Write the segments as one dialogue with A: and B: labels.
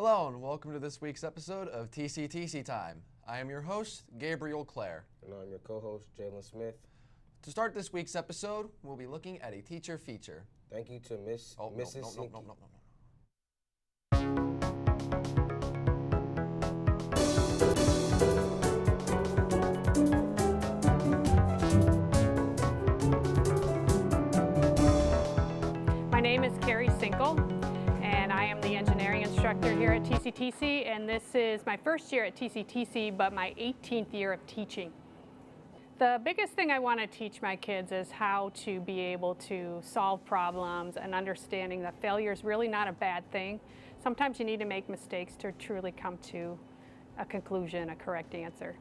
A: Hello and welcome to this week's episode of TCTC Time. I am your host, Gabriel Clare.
B: And I'm your co-host, Jalen Smith.
A: To start this week's episode, we'll be looking at a teacher feature.
B: Thank you to Mrs Siekle.
A: No.
C: My name is Mrs Siekle, and I am the engineering instructor here at TCTC, and this is my first year at TCTC, but my 18th year of teaching. The biggest thing I want to teach my kids is how to be able to solve problems and understanding that failure is really not a bad thing. Sometimes you need to make mistakes to truly come to a conclusion, a correct answer.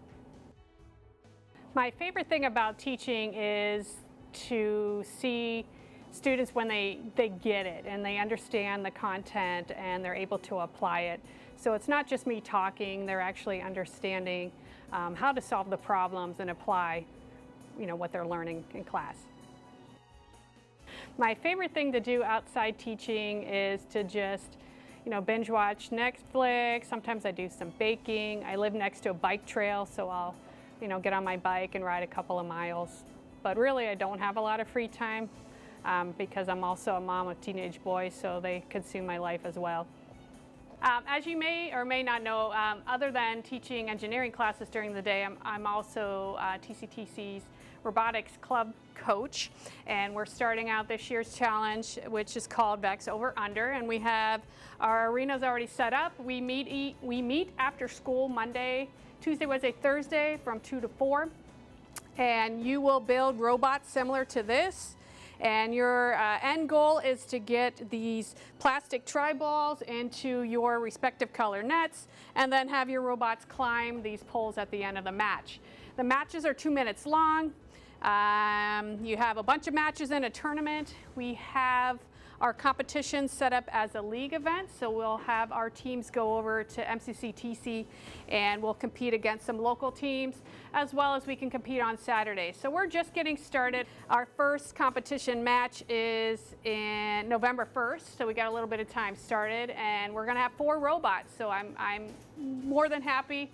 C: My favorite thing about teaching is to see students when they get it and they understand the content and they're able to apply it. So it's not just me talking, they're actually understanding how to solve the problems and apply, what they're learning in class. My favorite thing to do outside teaching is to just, binge watch Netflix. Sometimes I do some baking. I live next to a bike trail, so I'll, get on my bike and ride a couple of miles. But really, I don't have a lot of free time because I'm also a mom of teenage boys, so they consume my life as well. As you may or may not know, other than teaching engineering classes during the day, I'm also TCTC's robotics club coach, and we're starting out this year's challenge, which is called Vex Over Under, and we have our arenas already set up. We meet after school Monday, Tuesday, Wednesday, Thursday from 2 to 4, and you will build robots similar to this. And your end goal is to get these plastic tri-balls into your respective color nets and then have your robots climb these poles at the end of the match. The matches are 2 minutes long. You have a bunch of matches in a tournament. We have our competition set up as a league event, so we'll have our teams go over to MCCTC and we'll compete against some local teams, as well as we can compete on Saturdays. So we're just getting started. Our first competition match is in November 1st, so we got a little bit of time started, and we're gonna have 4 robots. So I'm more than happy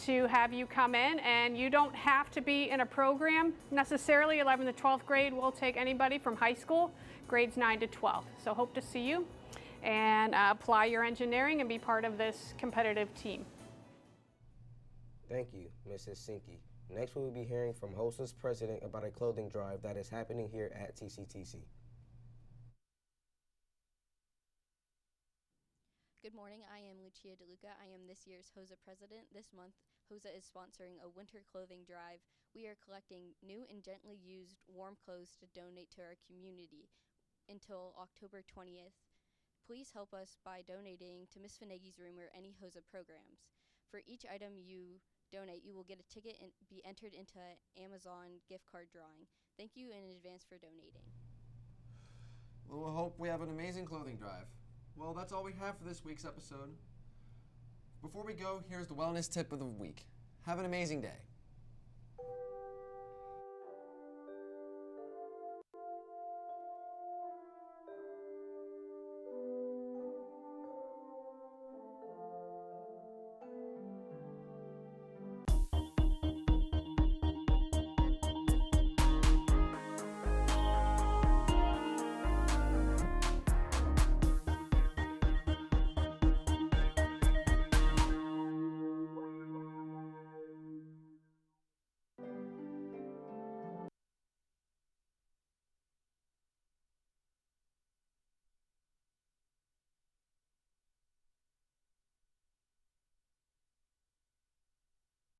C: to have you come in, and you don't have to be in a program necessarily. 11th to 12th grade, we'll take anybody from high school, grades 9 to 12. So hope to see you and apply your engineering and be part of this competitive team.
B: Thank you, Mrs. Siekle. Next, we will be hearing from HOSA's president about a clothing drive that is happening here at TCTC.
D: Good morning, I am Lucia DeLuca. I am this year's HOSA president. This month, HOSA is sponsoring a winter clothing drive. We are collecting new and gently used warm clothes to donate to our community until October 20th. Please help us by donating to Miss Finaggy's room or any HOSA programs. For each item you donate, you will get a ticket and be entered into an Amazon gift card drawing. Thank you in advance for donating.
A: Well, we hope we have an amazing clothing drive. Well, that's all we have for this week's episode. Before we go, here's the wellness tip of the week. Have an amazing day.